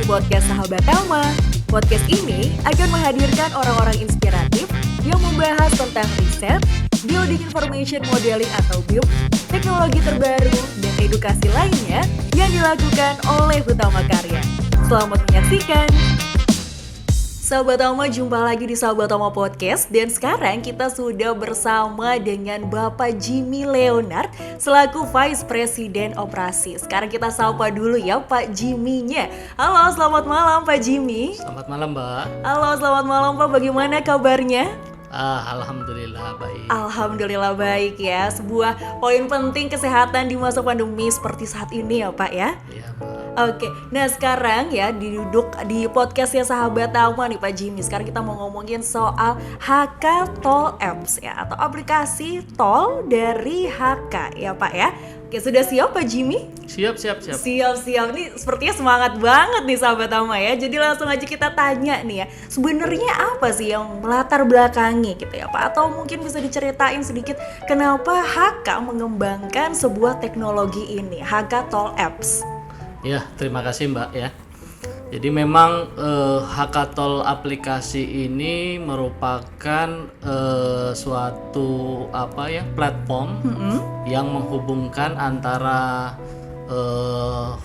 di podcast Sahabat Tama. Podcast ini akan menghadirkan orang-orang inspiratif yang membahas tentang riset, building information modeling atau BIM, teknologi terbaru, dan edukasi lainnya yang dilakukan oleh Hutama Karya. Selamat menyaksikan! Sahabat Tama, jumpa lagi di Sahabat Tama Podcast. Dan sekarang kita sudah bersama dengan Bapak Jimmy Leonard selaku Vice President Operasi. Sekarang kita sapa dulu ya Pak Jimmy-nya. Halo, selamat malam Pak Jimmy. Selamat malam Mbak. Halo, selamat malam Pak. Bagaimana kabarnya? Alhamdulillah baik. Alhamdulillah baik ya. Sebuah poin penting kesehatan di masa pandemi seperti saat ini ya Pak ya. Iya Mbak. Oke, nah sekarang ya duduk di podcastnya Sahabat Tama nih Pak Jimmy. Sekarang kita mau ngomongin soal HK Toll Apps ya, atau aplikasi tol dari HK ya Pak ya. Oke, sudah siap Pak Jimmy? Siap. Siap. Nih sepertinya semangat banget nih Sahabat Tama ya. Jadi langsung aja kita tanya nih ya, sebenarnya apa sih yang melatar belakangi gitu ya Pak? Atau mungkin bisa diceritain sedikit kenapa HK mengembangkan sebuah teknologi ini, HK Toll Apps? Ya, terima kasih Mbak ya. Jadi memang Hackathon aplikasi ini merupakan suatu platform yang menghubungkan antara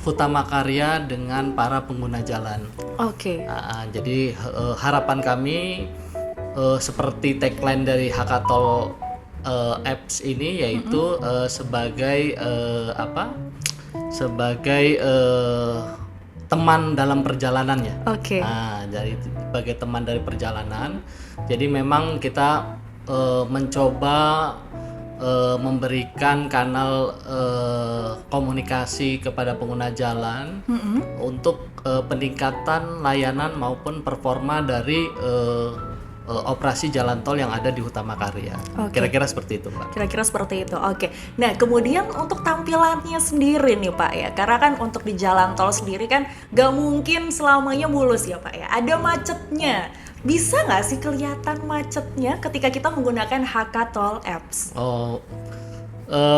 Hutama Karya dengan para pengguna jalan. Oke. Jadi harapan kami seperti tagline dari Hackathon apps ini yaitu sebagai teman dalam perjalanan ya. Oke. Jadi sebagai teman dari perjalanan. Jadi memang kita mencoba memberikan kanal komunikasi kepada pengguna jalan untuk peningkatan layanan maupun performa dari operasi jalan tol yang ada di Hutama Karya. Kira-kira seperti itu Mbak. Kira-kira seperti itu, oke. Nah kemudian untuk tampilannya sendiri nih Pak ya, karena kan untuk di jalan tol sendiri kan gak mungkin selamanya mulus ya Pak ya, ada macetnya. Bisa gak sih kelihatan macetnya ketika kita menggunakan HK Toll Apps?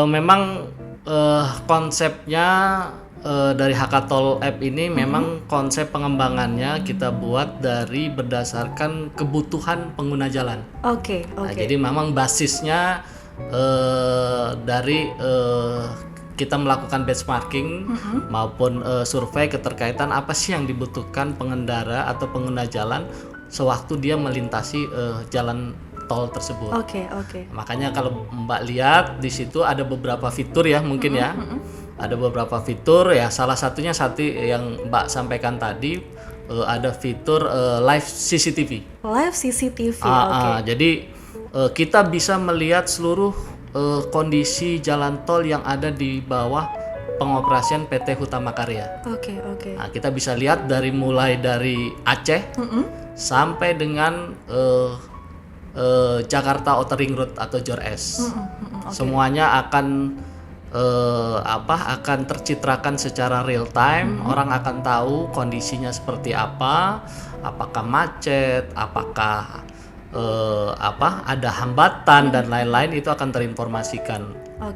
Memang konsepnya dari Hackathon App ini memang konsep pengembangannya kita buat dari berdasarkan kebutuhan pengguna jalan. Oke. Jadi memang basisnya dari kita melakukan benchmarking maupun survei keterkaitan apa sih yang dibutuhkan pengendara atau pengguna jalan sewaktu dia melintasi jalan tol tersebut. Oke. Makanya kalau Mbak lihat di situ ada beberapa fitur ya mungkin ya. Ada beberapa fitur ya, salah satunya yang Mbak sampaikan tadi ada fitur live CCTV. Live CCTV, oke. Jadi kita bisa melihat seluruh kondisi jalan tol yang ada di bawah pengoperasian PT Hutama Karya. Oke. Nah, kita bisa lihat mulai dari Aceh sampai dengan Jakarta Outer Ring Road atau JORS. Semuanya akan tercitrakan secara real time. Orang akan tahu kondisinya seperti apa, apakah macet, apakah ada hambatan dan lain-lain, itu akan terinformasikan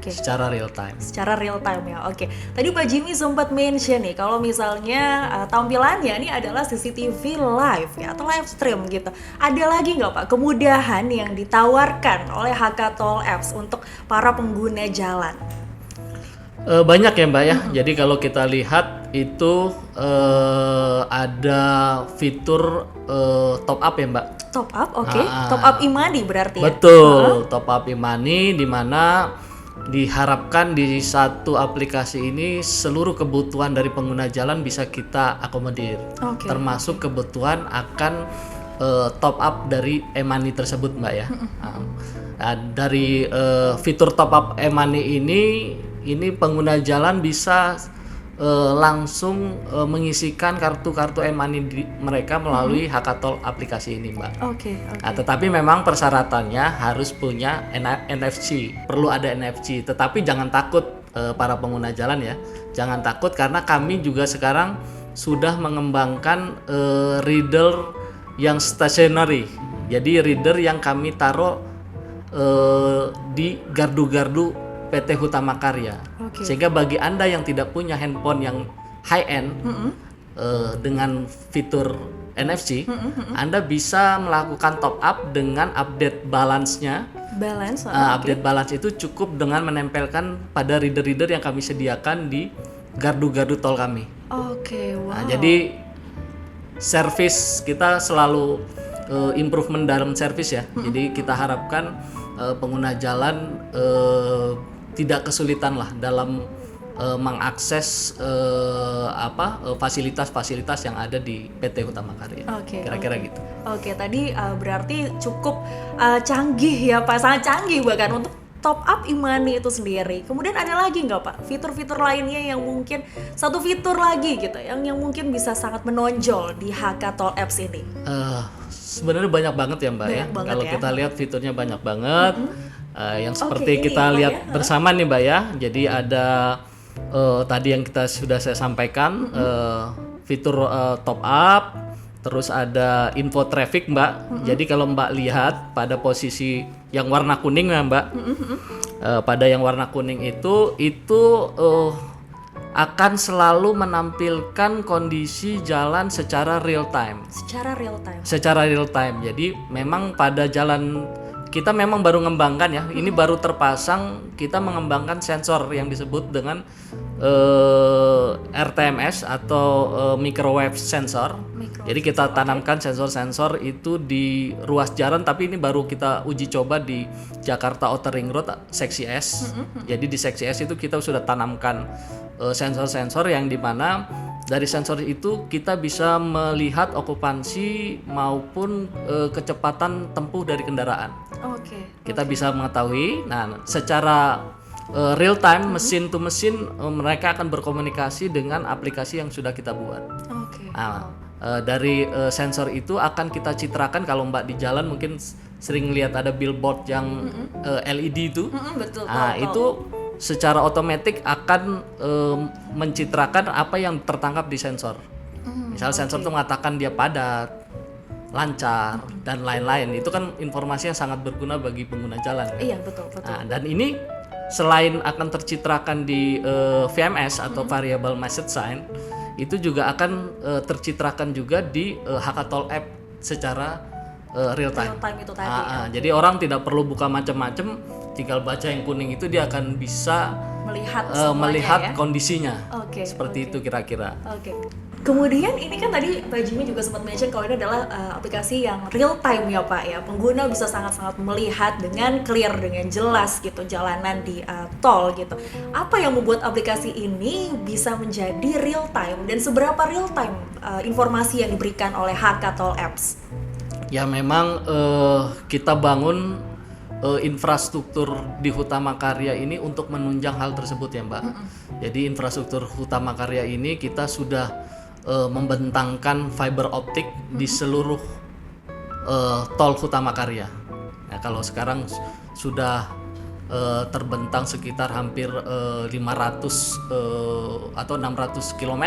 secara real time. Secara real time ya, oke. Tadi Pak Jimmy sempat mention nih kalau misalnya tampilannya ini adalah CCTV live ya atau live stream gitu. Ada lagi nggak Pak kemudahan yang ditawarkan oleh HK Toll Apps untuk para pengguna jalan? Banyak ya Mbak ya. Jadi kalau kita lihat itu ada fitur top up ya Mbak. Top up, oke. Top up e-money berarti ya? Betul, top up e-money di mana diharapkan di satu aplikasi ini seluruh kebutuhan dari pengguna jalan bisa kita akomodir. Termasuk kebutuhan akan top up dari e-money tersebut Mbak ya. Dari fitur top up e-money ini pengguna jalan bisa langsung mengisikan kartu-kartu e-money mereka melalui Hackathon aplikasi ini Mbak. Oke. Nah, tetapi memang persyaratannya harus punya NFC, perlu ada NFC. Tetapi jangan takut para pengguna jalan ya, jangan takut karena kami juga sekarang sudah mengembangkan reader yang stationary. Jadi reader yang kami taruh di gardu-gardu PT Hutama Karya. Sehingga bagi Anda yang tidak punya handphone yang high end, dengan fitur NFC, Anda bisa melakukan top up dengan update balance-nya. Update balance itu cukup dengan menempelkan pada reader-reader yang kami sediakan di gardu-gardu tol kami. Wow. Nah, jadi service kita selalu improvement dalam service ya. Jadi kita harapkan pengguna jalan tidak kesulitan lah dalam mengakses fasilitas-fasilitas yang ada di PT Hutama Karya. Kira-kira gitu. Tadi berarti cukup canggih ya Pak, sangat canggih bahkan untuk top up e-money itu sendiri. Kemudian ada lagi nggak Pak fitur-fitur lainnya yang mungkin satu fitur lagi gitu yang mungkin bisa sangat menonjol di HK Toll Apps ini? Sebenarnya banyak banget ya Mbak ya. Kalau kita lihat fiturnya banyak banget. Yang seperti kita lihat bersama nih Mbak ya. Jadi ada tadi yang saya sampaikan fitur top up, terus ada info traffic Mbak. Jadi kalau Mbak lihat pada posisi yang warna kuning ya Mbak, pada yang warna kuning itu akan selalu menampilkan kondisi jalan secara real time. Secara real time. Jadi memang pada jalan kita memang baru mengembangkan ya. Ini baru terpasang, kita mengembangkan sensor yang disebut dengan RTMS atau microwave sensor. Jadi kita tanamkan sensor-sensor itu di ruas jalan, tapi ini baru kita uji coba di Jakarta Outer Ring Road seksi S. Jadi di seksi S itu kita sudah tanamkan sensor-sensor yang dimana dari sensor itu kita bisa melihat okupansi maupun kecepatan tempuh dari kendaraan. Kita bisa mengetahui. Nah, secara real time mesin to mesin mereka akan berkomunikasi dengan aplikasi yang sudah kita buat. Dari sensor itu akan kita citrakan. Kalau Mbak di jalan mungkin sering lihat ada billboard yang LED itu. Betul. Itu secara otomatis akan mencitrakan apa yang tertangkap di sensor. Misal sensor itu mengatakan dia padat, lancar, dan lain-lain. Itu kan informasi yang sangat berguna bagi pengguna jalan. Kan? Iya, betul. Dan ini selain akan tercitrakan di VMS atau Variable Message Sign, itu juga akan tercitrakan juga di HK Toll App secara real time itu tadi. Jadi orang tidak perlu buka macam-macam, tinggal baca yang kuning itu dia akan bisa melihat kondisinya. Seperti itu kira-kira. Kemudian ini kan tadi Pak Jimmy juga sempat mention kalau ini adalah aplikasi yang real time ya Pak ya. Pengguna bisa sangat-sangat melihat dengan clear, dengan jelas gitu jalanan di tol gitu. Apa yang membuat aplikasi ini bisa menjadi real time dan seberapa real time informasi yang diberikan oleh HK Toll Apps? Ya memang kita bangun infrastruktur di Hutama Karya ini untuk menunjang hal tersebut ya Mbak. Jadi infrastruktur Hutama Karya ini kita sudah membentangkan fiber optik di seluruh tol Hutama Karya. Nah, kalau sekarang sudah terbentang sekitar hampir 500 atau 600 km,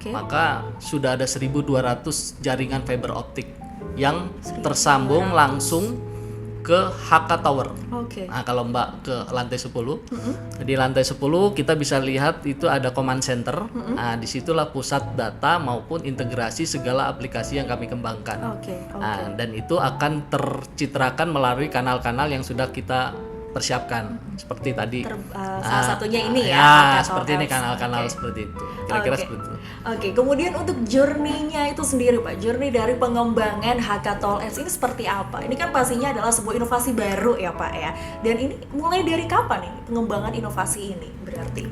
maka sudah ada 1.200 jaringan fiber optik yang tersambung langsung ke HK Tower. Nah, kalau Mbak ke lantai 10, di lantai 10 kita bisa lihat itu ada command center. Nah, disitulah pusat data maupun integrasi segala aplikasi yang kami kembangkan. Nah, dan itu akan tercitrakan melalui kanal-kanal yang sudah kita persiapkan seperti tadi. Salah satunya ini ya. Seperti ini kanal-kanal seperti itu. Kira-kira seperti itu. Kemudian untuk journey-nya itu sendiri Pak, journey dari pengembangan HK Toll Apps ini seperti apa? Ini kan pastinya adalah sebuah inovasi baru ya Pak ya. Dan ini mulai dari kapan nih pengembangan inovasi ini berarti?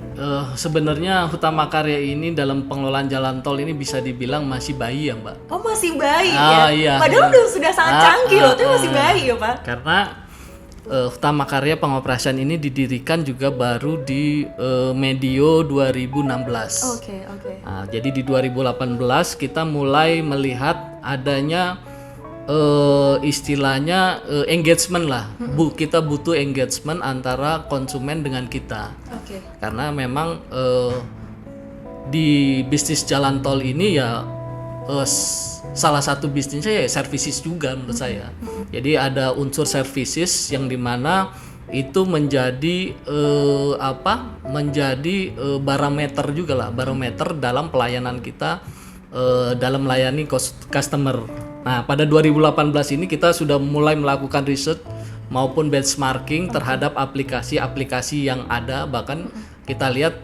Sebenarnya Hutama Karya ini dalam pengelolaan jalan tol ini bisa dibilang masih bayi ya Mbak. Masih bayi ya? Iya. Padahal sudah sangat canggih loh, tapi masih bayi ya Pak? Karena Hutama Karya pengoperasian ini didirikan juga baru di medio 2016. Nah, jadi di 2018 kita mulai melihat adanya istilahnya engagement lah. Kita butuh engagement antara konsumen dengan kita. Karena memang di bisnis jalan tol ini ya salah satu bisnisnya ya services juga menurut saya. Jadi ada unsur services yang dimana itu menjadi barometer juga lah, barometer dalam pelayanan kita dalam melayani customer. Nah, pada 2018 ini kita sudah mulai melakukan riset maupun benchmarking terhadap aplikasi-aplikasi yang ada, bahkan kita lihat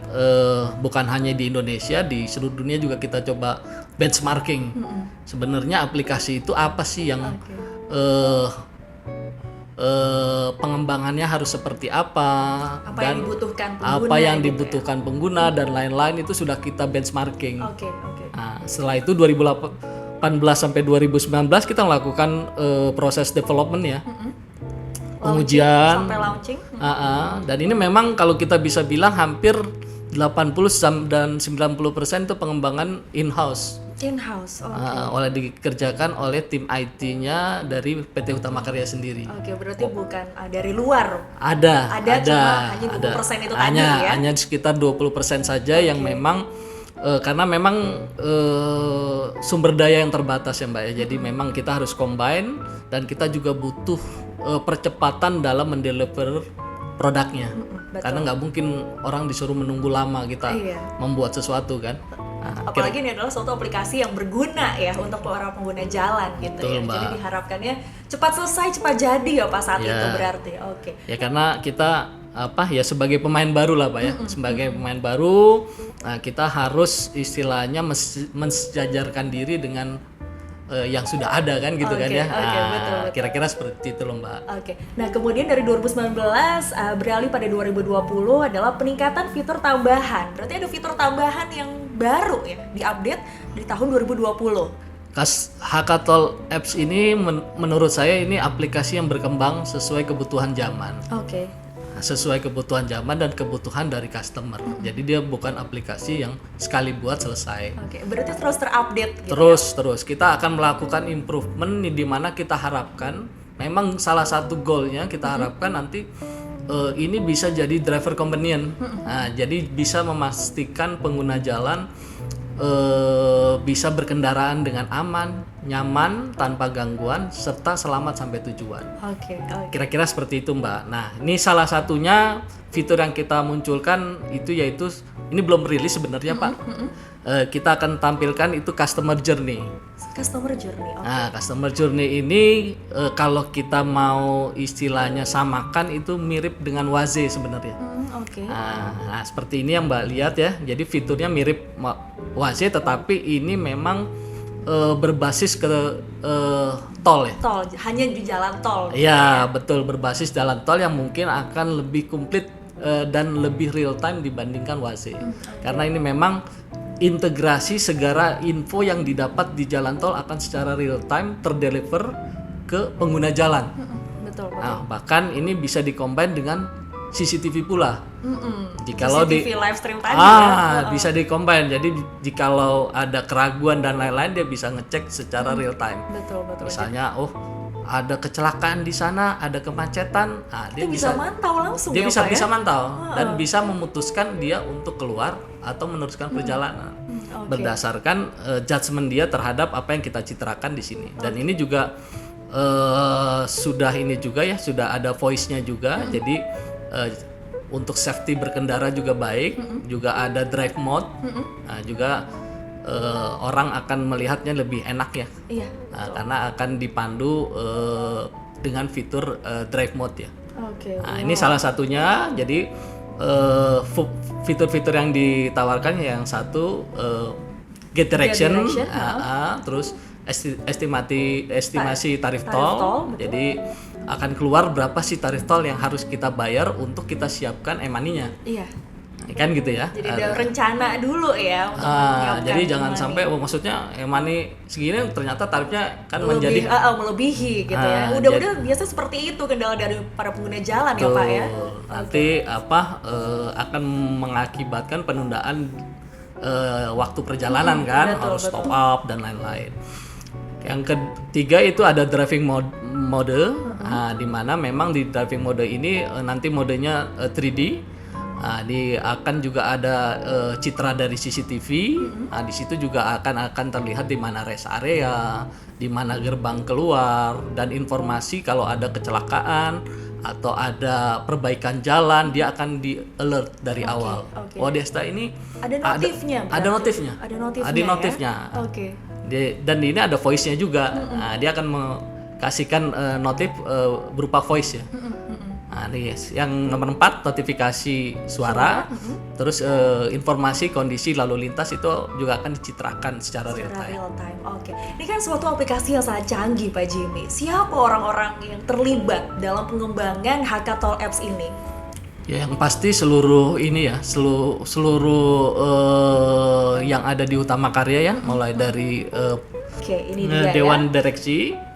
bukan hanya di Indonesia, di seluruh dunia juga kita coba benchmarking. Sebenarnya aplikasi itu apa sih yang pengembangannya harus seperti apa yang dibutuhkan pengguna, apa yang gitu dibutuhkan pengguna dan lain-lain, itu sudah kita benchmarking. Oke. Nah, setelah itu 2018 sampai 2019 kita melakukan proses development ya, pengujian sampai launching. Dan ini memang kalau kita bisa bilang hampir 80 dan 90% itu pengembangan in-house. Oleh dikerjakan oleh tim IT-nya dari PT Hutama Karya sendiri. Oke, berarti bukan dari luar. Ada cuma hanya 20% itu tadi ya. Hanya sekitar 20% saja yang memang karena memang sumber daya yang terbatas ya Mbak ya. Jadi memang kita harus combine dan kita juga butuh percepatan dalam mendeliver produknya. Karena nggak mungkin orang disuruh menunggu lama kita membuat sesuatu kan. Apalagi ini adalah suatu aplikasi yang berguna ya untuk para pengguna jalan gitu. Betul, ya. Mbak. Jadi diharapkannya cepat selesai, cepat jadi ya Pak saat itu berarti. Oke. Ya karena kita sebagai pemain baru lah Pak ya. Sebagai pemain baru, kita harus istilahnya mensejajarkan diri dengan yang sudah ada kan gitu kan ya. Betul. Kira-kira seperti itu loh Mbak. Oke. Nah, kemudian dari 2019 beralih pada 2020 adalah peningkatan fitur tambahan. Berarti ada fitur tambahan yang baru ya, diupdate di tahun 2020. Hackathon Apps ini menurut saya ini aplikasi yang berkembang sesuai kebutuhan zaman. Oke. Sesuai kebutuhan zaman dan kebutuhan dari customer. Jadi dia bukan aplikasi yang sekali buat selesai. Oke, berarti terus terupdate gitu. Terus kita akan melakukan improvement di mana kita harapkan memang salah satu goalnya kita harapkan nanti ini bisa jadi driver convenient. Nah, jadi bisa memastikan pengguna jalan bisa berkendaraan dengan aman, nyaman, tanpa gangguan, serta selamat sampai tujuan. Oke. Kira-kira seperti itu Mbak. Nah, ini salah satunya fitur yang kita munculkan itu yaitu, ini belum rilis sebenarnya Pak. Kita akan tampilkan itu Customer Journey. Customer Journey. Okay. Nah, Customer Journey ini kalau kita mau istilahnya samakan itu mirip dengan Waze sebenarnya. Oke. Nah, seperti ini yang Mbak lihat ya. Jadi fiturnya mirip Waze, tetapi ini memang berbasis ke tol ya. Tol, hanya di jalan tol. Iya, betul, berbasis jalan tol yang mungkin akan lebih komplit dan lebih real time dibandingkan Waze. Karena ini memang integrasi segala info yang didapat di jalan tol akan secara real time terdeliver ke pengguna jalan. Betul. Nah, bahkan ini bisa dikombin dengan CCTV pula. Jikalau CCTV live stream tadi ya. Bisa dikombin. Jadi jikalau ada keraguan dan lain-lain dia bisa ngecek secara real time. Betul. Misalnya, ada kecelakaan di sana, ada kemacetan, dia bisa mantau langsung. Dia ya, bisa mantau dan bisa memutuskan dia untuk keluar atau meneruskan perjalanan berdasarkan judgement dia terhadap apa yang kita citrakan di sini. Dan ini juga sudah ada voice-nya juga. Jadi untuk safety berkendara juga baik, juga ada drive mode, juga orang akan melihatnya lebih enak ya. Iya. Karena akan dipandu dengan fitur drive mode ya. Ini salah satunya. Jadi fitur-fitur yang ditawarkan yang satu get direction, terus estimasi tarif tol. Jadi akan keluar berapa sih tarif tol yang harus kita bayar untuk kita siapkan e-money-nya. Iya. Kan gitu ya. Jadi ada rencana dulu ya untuk jadi jangan sampai maksudnya e-money segini ternyata tarifnya kan menjadi melebihi gitu ya. Udah biasa seperti itu kendala dari para pengguna jalan ya Pak ya. Nanti akan mengakibatkan penundaan waktu perjalanan kan, harus stop up dan lain-lain. Yang ketiga itu ada driving mode, di mana memang di driving mode ini nanti modenya 3D. Akan juga ada citra dari CCTV. Di situ juga akan terlihat di mana rest area, di mana gerbang keluar, dan informasi kalau ada kecelakaan atau ada perbaikan jalan, dia akan di alert dari awal. Wodesta ini ada notifnya. Ada notifnya. Ada notifnya. Oke. Dan ini ada voice-nya juga. Nah, dia akan kasihkan notif berupa voice ya. Nah, ini yang nomor 4 notifikasi suara. Terus informasi kondisi lalu lintas itu juga akan dicitrakan secara real time. Oke. Ini kan suatu aplikasi yang sangat canggih Pak Jimmy. Siapa orang-orang yang terlibat dalam pengembangan Hakatol Apps ini? Ya, yang pasti seluruh ini ya, seluruh yang ada di Utama Karya ya, mulai dari ini dia Dewan Direksi.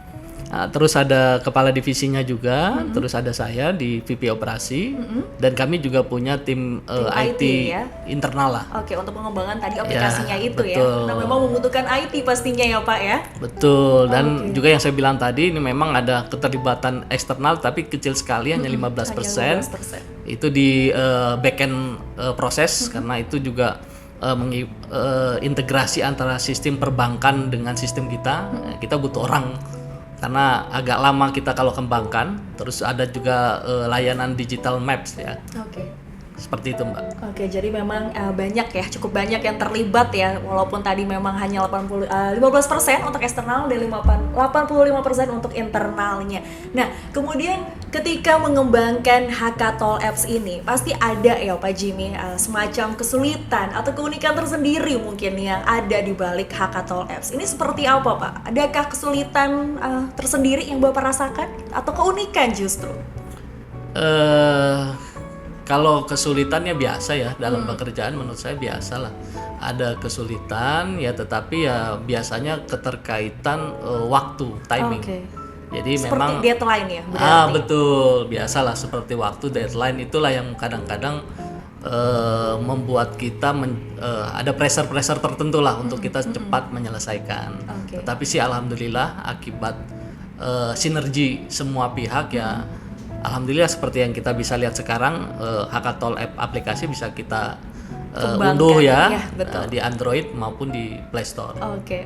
Nah, terus ada kepala divisinya juga, terus ada saya di VP operasi, dan kami juga punya tim IT ya? internal lah. Oke, untuk pengembangan tadi aplikasinya itu betul. ya. Nah, memang membutuhkan IT pastinya ya Pak ya. Betul, dan juga yang saya bilang tadi ini memang ada keterlibatan eksternal tapi kecil sekali, hanya 15%. Itu di backend proses, karena itu juga integrasi antara sistem perbankan dengan sistem kita. Kita butuh orang karena agak lama kita kalau kembangkan. Terus ada juga layanan digital maps ya. Seperti itu Mbak. Oke, jadi memang banyak ya, cukup banyak yang terlibat ya, walaupun tadi memang hanya 15% untuk eksternal dan 85% untuk internalnya. Nah, kemudian ketika mengembangkan Hakatol Apps ini, pasti ada ya Pak Jimmy semacam kesulitan atau keunikan tersendiri mungkin yang ada di balik Hakatol Apps. Ini seperti apa Pak? Adakah kesulitan tersendiri yang Bapak rasakan atau keunikan justru? Kalau kesulitannya biasa ya dalam pekerjaan, menurut saya biasa lah. Ada kesulitan ya, tetapi ya biasanya keterkaitan waktu, timing. Jadi seperti memang deadline ya berarti. Betul, biasalah seperti waktu, deadline itulah yang kadang-kadang membuat kita ada pressure tertentu lah untuk kita cepat menyelesaikan. Tetapi sih alhamdulillah akibat sinergi semua pihak ya, alhamdulillah seperti yang kita bisa lihat sekarang, Hakatol App aplikasi bisa kita unduh ya, di Android maupun di Play Store. Oke.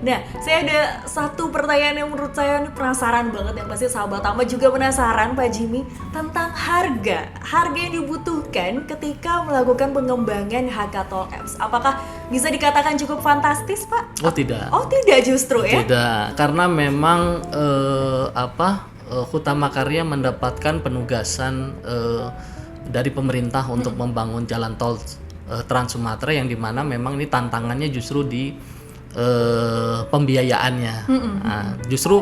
Nah, saya ada satu pertanyaan yang menurut saya penasaran banget, yang pasti sahabat Tama juga penasaran Pak Jimmy, tentang harga yang dibutuhkan ketika melakukan pengembangan Hakatol Apps. Apakah bisa dikatakan cukup fantastis Pak? Oh tidak. Oh tidak justru ya? Tidak, karena memang Utama Karya mendapatkan penugasan dari pemerintah untuk membangun jalan tol Trans Sumatera, yang dimana memang ini tantangannya justru di pembiayaannya. Nah, justru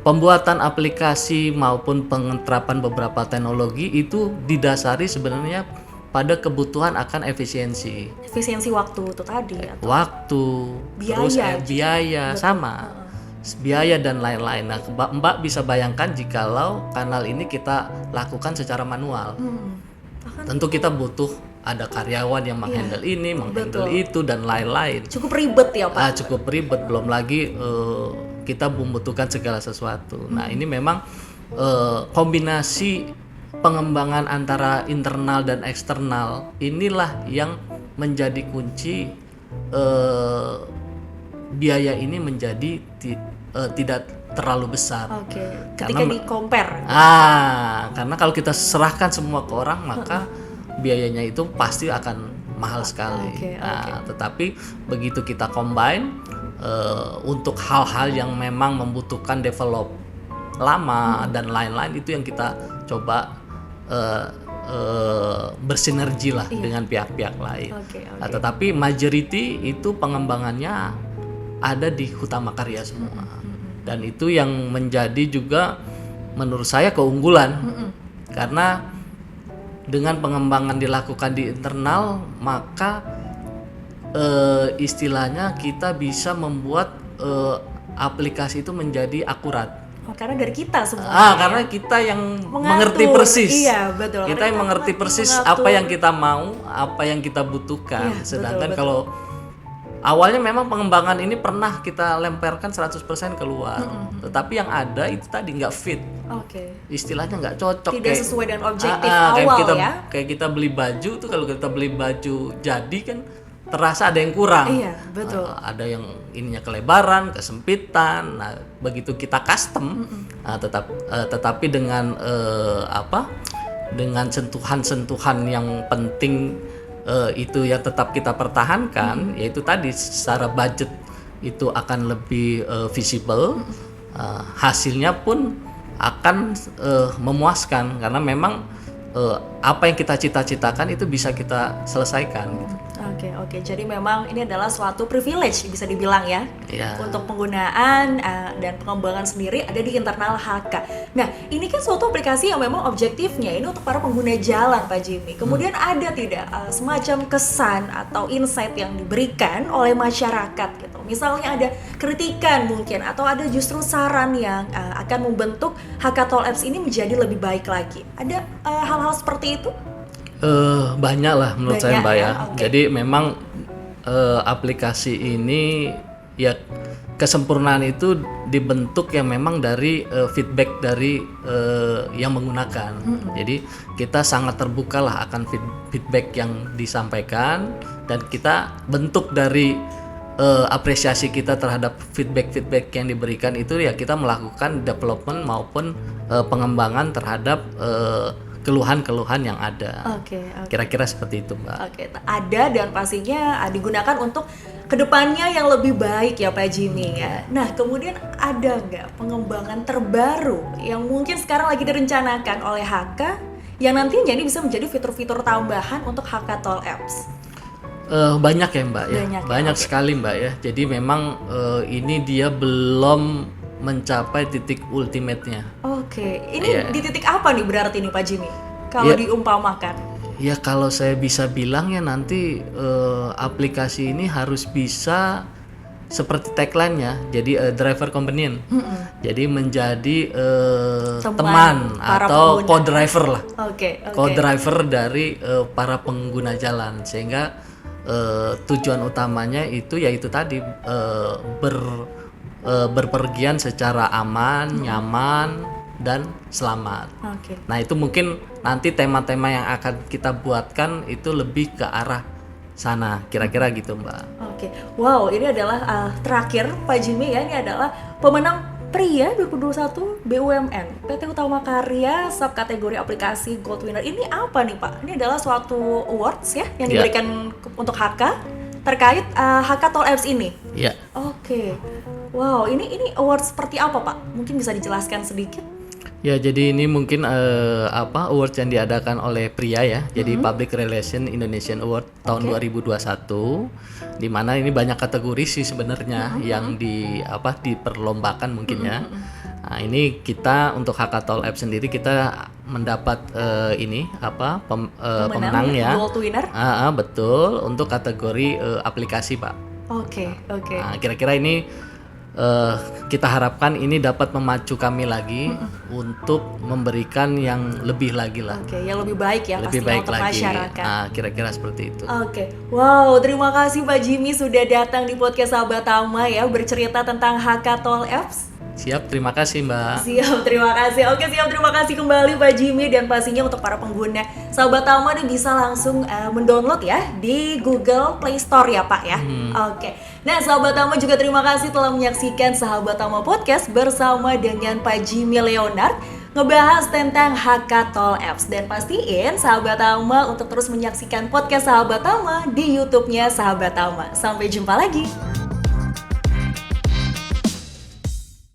pembuatan aplikasi maupun pengeterapan beberapa teknologi itu didasari sebenarnya pada kebutuhan akan efisiensi waktu itu tadi atau? Waktu, terus biaya sama. Biaya dan lain-lain. Nah, Mbak bisa bayangkan jikalau kanal ini kita lakukan secara manual. Tentu kita butuh ada karyawan yang menghandle ini, menghandle itu dan lain-lain. Cukup ribet ya Pak? Cukup ribet, belum lagi kita membutuhkan segala sesuatu. Nah, ini memang kombinasi pengembangan antara internal dan eksternal inilah yang menjadi kunci biaya ini menjadi tidak terlalu besar. Ketika di-compare. Karena kalau kita serahkan semua ke orang, maka biayanya itu pasti akan mahal sekali. Tetapi begitu kita combine untuk hal-hal yang memang membutuhkan develop lama dan lain-lain, itu yang kita coba bersinergi lah dengan pihak-pihak lain. Tetapi majority itu pengembangannya ada di Utama Karya semua. Dan itu yang menjadi juga menurut saya keunggulan. Karena dengan pengembangan dilakukan di internal, maka istilahnya kita bisa membuat aplikasi itu menjadi akurat. Karena dari kita semua. Karena kita yang mengerti persis. Iya, betul. Kita yang mengerti persis apa yang kita mau, apa yang kita butuhkan. Sedangkan kalau awalnya memang pengembangan ini pernah kita lemparkan 100% keluar. Tetapi yang ada itu tadi nggak fit. Istilahnya nggak cocok. Tidak sesuai dengan objektif awal ya. Kayak kita beli baju tuh, kalau kita beli baju jadi kan terasa ada yang kurang. Iya, betul. Ada yang ininya kelebaran, kesempitan. Nah, begitu kita custom, tetapi dengan dengan sentuhan-sentuhan yang penting itu yang tetap kita pertahankan, yaitu tadi secara budget itu akan lebih visible, hasilnya pun akan memuaskan karena memang apa yang kita cita-citakan itu bisa kita selesaikan gitu. Oke. Jadi memang ini adalah suatu privilege bisa dibilang ya. Yeah. Untuk penggunaan dan pengembangan sendiri ada di internal HK. Nah, ini kan suatu aplikasi yang memang objektifnya ini untuk para pengguna jalan, Pak Jimmy. Kemudian ada tidak semacam kesan atau insight yang diberikan oleh masyarakat gitu. Misalnya ada kritikan mungkin atau ada justru saran yang akan membentuk HK Toll Apps ini menjadi lebih baik lagi. Ada hal-hal seperti itu? Banyak lah menurut saya Mbak ya. Okay. Jadi memang aplikasi ini ya kesempurnaan itu dibentuk yang memang dari feedback dari yang menggunakan. Jadi kita sangat terbuka lah akan feedback yang disampaikan dan kita bentuk dari apresiasi kita terhadap feedback yang diberikan itu ya kita melakukan development maupun pengembangan terhadap keluhan-keluhan yang ada. Oke. Kira-kira seperti itu, Mbak. Oke, ada dan pastinya digunakan untuk kedepannya yang lebih baik ya Pak Jimmy ya. Nah, kemudian ada nggak pengembangan terbaru yang mungkin sekarang lagi direncanakan oleh HK yang nantinya ini bisa menjadi fitur-fitur tambahan untuk HK Toll Apps? Banyak ya Mbak ya. Banyak okay. sekali Mbak ya. Jadi memang ini dia belum mencapai titik ultimate-nya. Oke, ini di titik apa nih berarti nih Pak Jimmy? Kalau diumpamakan? Ya kalau saya bisa bilang ya nanti aplikasi ini harus bisa seperti tagline-nya, jadi driver companion. Jadi menjadi teman atau co-driver lah. Co-driver dari para pengguna jalan sehingga tujuan utamanya itu yaitu tadi berpergian secara aman, nyaman, dan selamat. Nah itu mungkin nanti tema-tema yang akan kita buatkan itu lebih ke arah sana, kira-kira gitu Mbak. Wow, ini adalah terakhir Pak Jimmy ya, ini adalah pemenang Pria 2021 BUMN PT Utama Karya subkategori aplikasi Gold Winner. Ini apa nih Pak? Ini adalah suatu awards ya yang diberikan untuk HK terkait HK Toll Apps ini. Iya. Wow, ini award seperti apa Pak? Mungkin bisa dijelaskan sedikit? Ya, jadi ini mungkin awards yang diadakan oleh Pria ya. Jadi Public Relation Indonesian Award tahun 2021, di mana ini banyak kategori sih sebenarnya yang diperlombakan mungkin ya. Nah, ini kita untuk HK Toll Apps sendiri kita mendapat pemenang ya. Gold winner. Betul, untuk kategori aplikasi, Pak. Oke. Nah, kira-kira ini kita harapkan ini dapat memacu kami lagi untuk memberikan yang lebih lagi lah. Yang lebih baik ya lebih pastinya baik untuk lagi. masyarakat. Nah, kira-kira seperti itu. Wow, terima kasih Pak Jimmy sudah datang di podcast Sahabat Tama ya, bercerita tentang HK Toll Apps. Siap, terima kasih Mbak. Siap, terima kasih. Terima kasih kembali Pak Jimmy, dan pastinya untuk para pengguna Sahabat Tama nih bisa langsung mendownload ya di Google Play Store ya Pak ya. Nah Sahabat Tama juga terima kasih telah menyaksikan Sahabat Tama Podcast bersama dengan Pak Jimmy Leonard ngebahas tentang HK Toll Apps, dan pastiin Sahabat Tama untuk terus menyaksikan podcast Sahabat Tama di YouTube-nya Sahabat Tama. Sampai jumpa lagi.